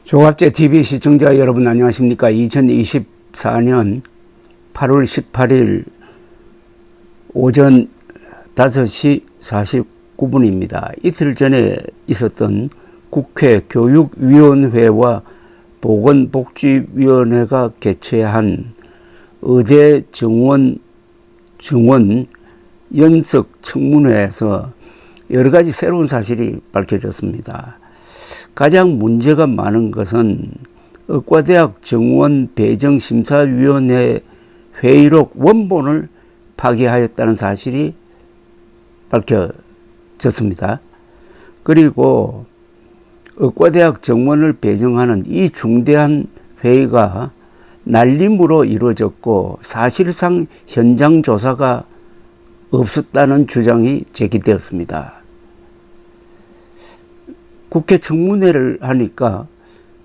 조갑제 TV 시청자 여러분 안녕하십니까? 2024년 8월 18일 오전 5시 49분입니다. 이틀 전에 있었던 국회 교육위원회와 보건복지위원회가 개최한 의대 정원 연석 청문회에서 여러 가지 새로운 사실이 밝혀졌습니다. 가장 문제가 많은 것은 의과대학 정원 배정심사위원회 회의록 원본을 파기하였다는 사실이 밝혀졌습니다. 그리고 의과대학 정원을 배정하는 이 중대한 회의가 날림으로 이루어졌고 사실상 현장 조사가 없었다는 주장이 제기되었습니다. 국회 청문회를 하니까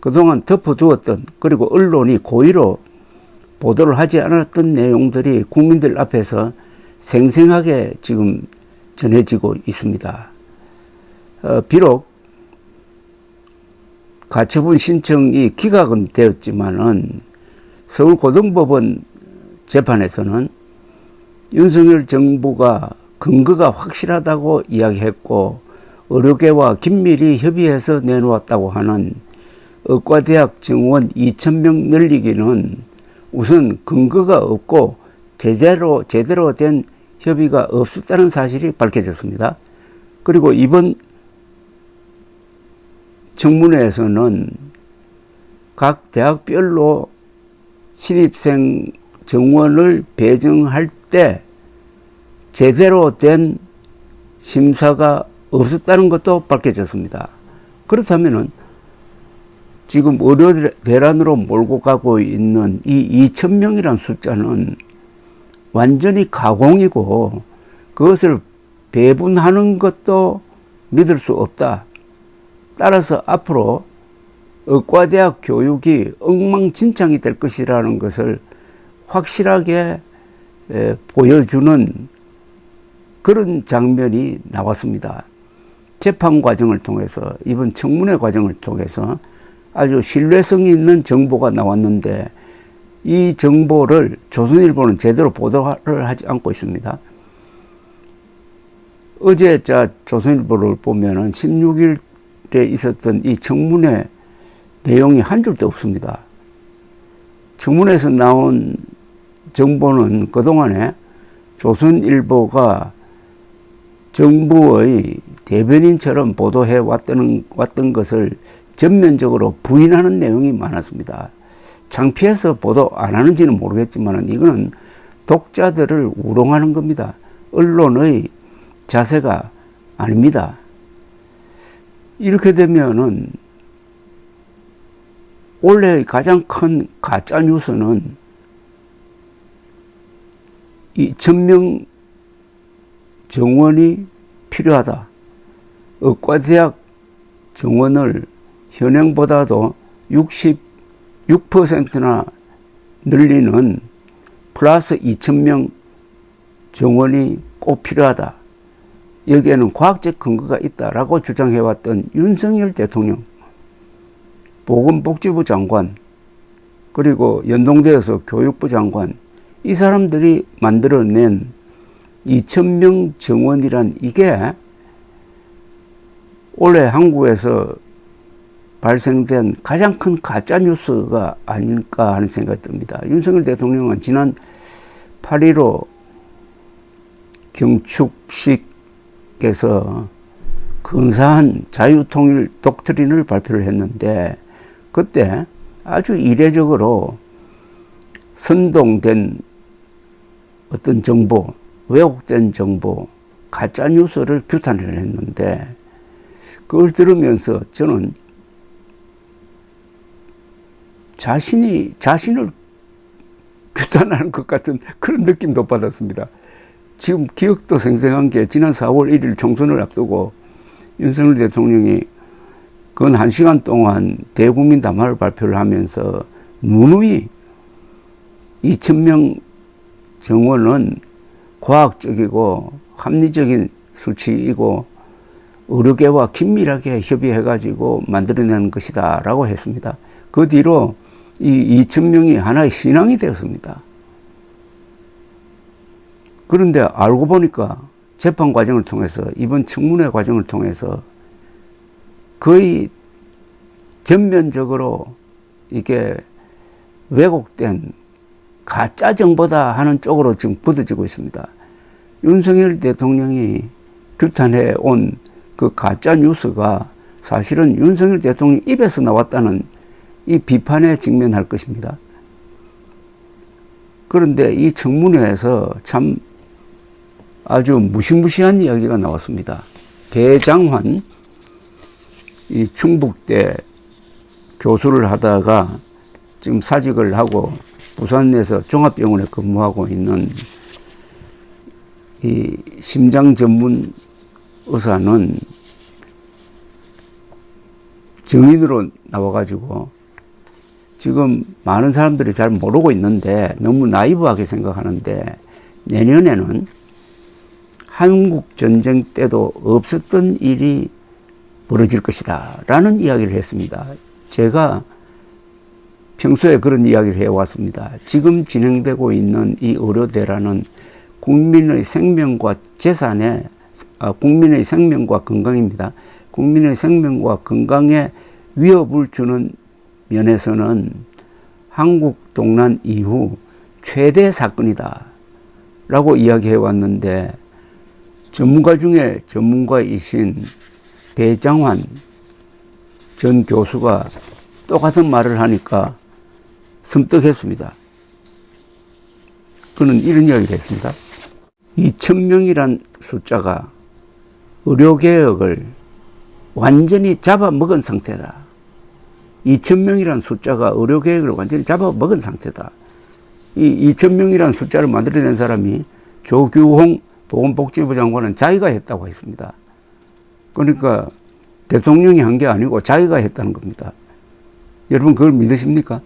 그동안 덮어두었던, 그리고 언론이 고의로 보도를 하지 않았던 내용들이 국민들 앞에서 생생하게 지금 전해지고 있습니다. 비록 가처분 신청이 기각은 되었지만은 서울고등법원 재판에서는 윤석열 정부가 근거가 확실하다고 이야기했고 의료계와 긴밀히 협의해서 내놓았다고 하는 의과대학 정원 2,000명 늘리기는 우선 근거가 없고 제대로 된 협의가 없었다는 사실이 밝혀졌습니다. 그리고 이번 청문회에서는 각 대학별로 신입생 정원을 배정할 때 제대로 된 심사가 없었다는 것도 밝혀졌습니다. 그렇다면은 지금 의료 대란으로 몰고 가고 있는 이 2,000명이라는 숫자는 완전히 가공이고 그것을 배분하는 것도 믿을 수 없다. 따라서 앞으로 의과대학 교육이 엉망진창이 될 것이라는 것을 확실하게 보여주는 그런 장면이 나왔습니다. 재판 과정을 통해서, 이번 청문회 과정을 통해서 아주 신뢰성 있는 정보가 나왔는데 이 정보를 조선일보는 제대로 보도를 하지 않고 있습니다. 어제 조선일보를 보면은 16일에 있었던 이 청문회 내용이 한 줄도 없습니다. 청문회에서 나온 정보는 그동안에 조선일보가 정부의 대변인처럼 보도해 왔던 것을 전면적으로 부인하는 내용이 많았습니다. 창피해서 보도 안 하는지는 모르겠지만 이거는 독자들을 우롱하는 겁니다. 언론의 자세가 아닙니다. 이렇게 되면은 올해 가장 큰 가짜 뉴스는 2,000명 정원이 필요하다. 의과대학 정원을 현행보다도 66%나 늘리는 플러스 2,000명 정원이 꼭 필요하다. 여기에는 과학적 근거가 있다라고 주장해왔던 윤석열 대통령, 보건복지부 장관, 그리고 연동되어서 교육부 장관, 이 사람들이 만들어낸 2,000명 정원이란 이게 올해 한국에서 발생된 가장 큰 가짜뉴스가 아닐까 하는 생각이 듭니다. 윤석열 대통령은 지난 8.15 경축식에서 근사한 자유통일 독트린을 발표를 했는데 그때 아주 이례적으로 선동된 어떤 정보, 왜곡된 정보, 가짜뉴스를 규탄을 했는데 그걸 들으면서 저는 자신을 규탄하는 것 같은 그런 느낌도 받았습니다. 지금 기억도 생생한 게 지난 4월 1일 총선을 앞두고 윤석열 대통령이 근 1시간 동안 대국민 담화를 발표를 하면서 누누이 2,000명 정원은 과학적이고 합리적인 수치이고 의료계와 긴밀하게 협의해가지고 만들어내는 것이다 라고 했습니다. 그 뒤로 이 2,000명이 하나의 신앙이 되었습니다. 그런데 알고 보니까 재판 과정을 통해서, 이번 청문회 과정을 통해서 거의 전면적으로 이게 왜곡된 가짜 정보다 하는 쪽으로 지금 굳어지고 있습니다. 윤석열 대통령이 규탄해 온 그 가짜 뉴스가 사실은 윤석열 대통령 입에서 나왔다는 이 비판에 직면할 것입니다. 그런데 이 청문회에서 참 아주 무시무시한 이야기가 나왔습니다. 배장환, 이 충북대 교수를 하다가 지금 사직을 하고 부산에서 종합병원에 근무하고 있는 이 심장 전문 의사는 증인으로 나와가지고 지금 많은 사람들이 잘 모르고 있는데 너무 나이브하게 생각하는데 내년에는 한국 전쟁 때도 없었던 일이 벌어질 것이다 라는 이야기를 했습니다. 제가 평소에 그런 이야기를 해왔습니다. 지금 진행되고 있는 이 의료대란은 국민의 생명과 재산에, 국민의 생명과 건강입니다. 국민의 생명과 건강에 위협을 주는 면에서는 한국 동란 이후 최대 사건이다 라고 이야기해 왔는데, 전문가 중에 전문가이신 배장환 전 교수가 똑같은 말을 하니까 섬뜩했습니다. 그는 이런 이야기를 했습니다. 2,000명이란 숫자가 의료개혁을 완전히 잡아먹은 상태다. 2,000명이란 숫자가 의료개혁을 완전히 잡아먹은 상태다. 이 2,000명이란 숫자를 만들어낸 사람이 조규홍 보건복지부 장관은 자기가 했다고 했습니다. 그러니까 대통령이 한 게 아니고 자기가 했다는 겁니다. 여러분 그걸 믿으십니까?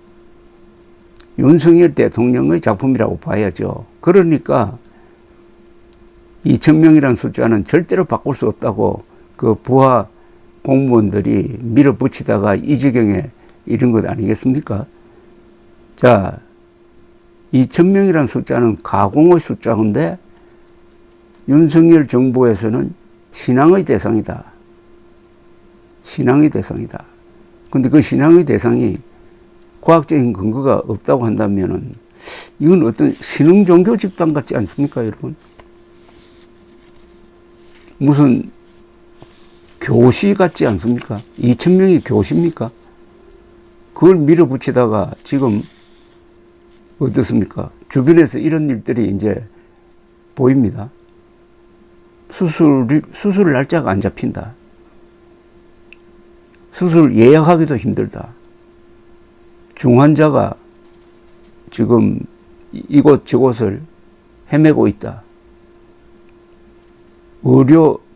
윤석열 대통령의 작품이라고 봐야죠. 그러니까 2,000명이라는 숫자는 절대로 바꿀 수 없다고 그 부하 공무원들이 밀어붙이다가 이 지경에 이른 것 아니겠습니까? 자, 2,000명이라는 숫자는 가공의 숫자인데 윤석열 정부에서는 신앙의 대상이다. 신앙의 대상이다. 근데 그 신앙의 대상이 과학적인 근거가 없다고 한다면은 이건 어떤 신흥 종교 집단 같지 않습니까, 여러분? 무슨 교시 같지 않습니까? 2,000명이 교시입니까? 그걸 밀어붙이다가 지금 어떻습니까? 주변에서 이런 일들이 이제 보입니다. 수술 날짜가 안 잡힌다. 수술 예약하기도 힘들다. 중환자가 지금 이곳 저곳을 헤매고 있다.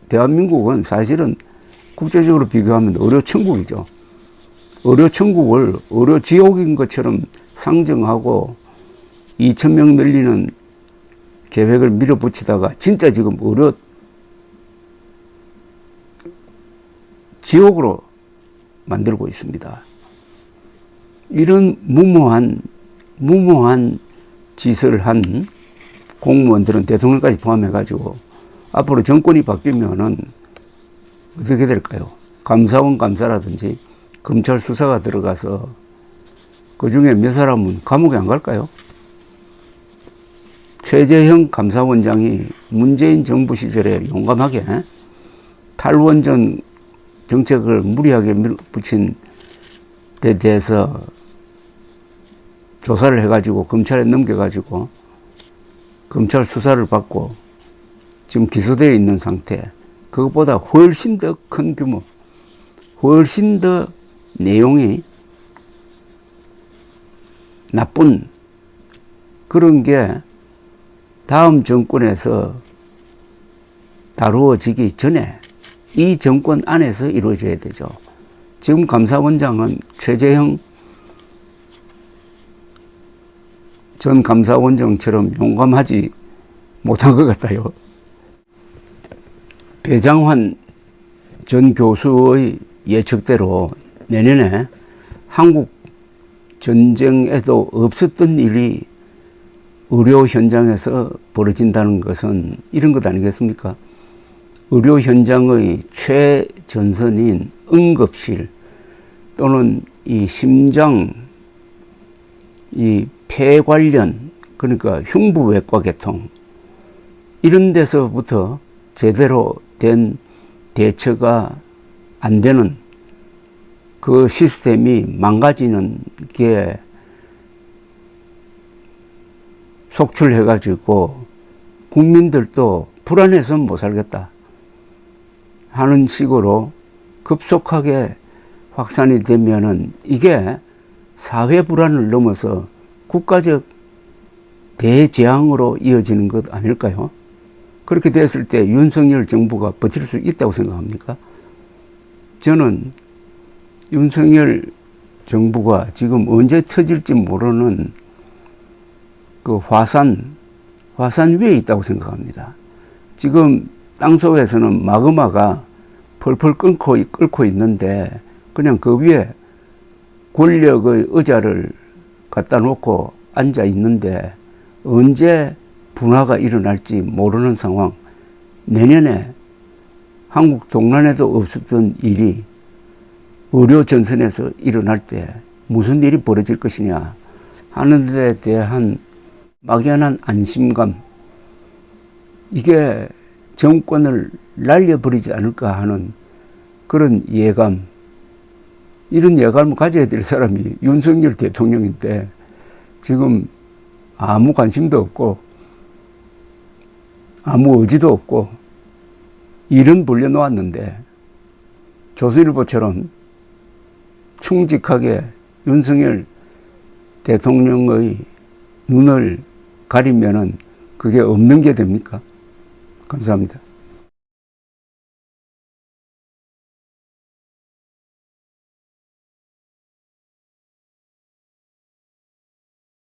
대한민국은 사실은 국제적으로 비교하면 의료천국이죠. 의료천국을 의료지옥인 것처럼 상정하고 2,000명 늘리는 계획을 밀어붙이다가 진짜 지금 의료 지옥으로 만들고 있습니다. 이런 무모한 짓을 한 공무원들은 대통령까지 포함해가지고 앞으로 정권이 바뀌면은 어떻게 될까요? 감사원 감사라든지 검찰 수사가 들어가서 그 중에 몇 사람은 감옥에 안 갈까요? 최재형 감사원장이 문재인 정부 시절에 용감하게 탈원전 정책을 무리하게 밀어붙인 데 대해서 조사를 해가지고 검찰에 넘겨가지고 검찰 수사를 받고 지금 기소되어 있는 상태. 그것보다 훨씬 더 큰 규모, 훨씬 더 내용이 나쁜 그런 게 다음 정권에서 다루어지기 전에 이 정권 안에서 이루어져야 되죠. 지금 감사원장은 최재형 전 감사원장처럼 용감하지 못한 것 같아요. 배장환 전 교수의 예측대로 내년에 한국 전쟁에도 없었던 일이 의료 현장에서 벌어진다는 것은 이런 것 아니겠습니까? 의료 현장의 최전선인 응급실 또는 이 심장, 이 폐 관련, 그러니까 흉부외과 계통 이런 데서부터 제대로 된 대처가 안 되는 그 시스템이 망가지는 게 속출해가지고 국민들도 불안해서 못 살겠다 하는 식으로 급속하게 확산이 되면은 이게 사회 불안을 넘어서 국가적 대재앙으로 이어지는 것 아닐까요? 그렇게 됐을 때 윤석열 정부가 버틸 수 있다고 생각합니까? 저는 윤석열 정부가 지금 언제 터질지 모르는 그 화산 위에 있다고 생각합니다. 지금 땅속에서는 마그마가 펄펄 끓고 있는데 그냥 그 위에 권력의 의자를 갖다 놓고 앉아 있는데 언제 분화가 일어날지 모르는 상황. 내년에 한국 동란에도 없었던 일이 의료 전선에서 일어날 때 무슨 일이 벌어질 것이냐 하는 데 대한 막연한 안심감, 이게 정권을 날려버리지 않을까 하는 그런 예감, 이런 예감을 가져야 될 사람이 윤석열 대통령인데 지금 아무 관심도 없고 아무 의지도 없고 일은 벌려놓았는데 조선일보처럼 충직하게 윤석열 대통령의 눈을 가리면은 그게 없는 게 됩니까? 감사합니다.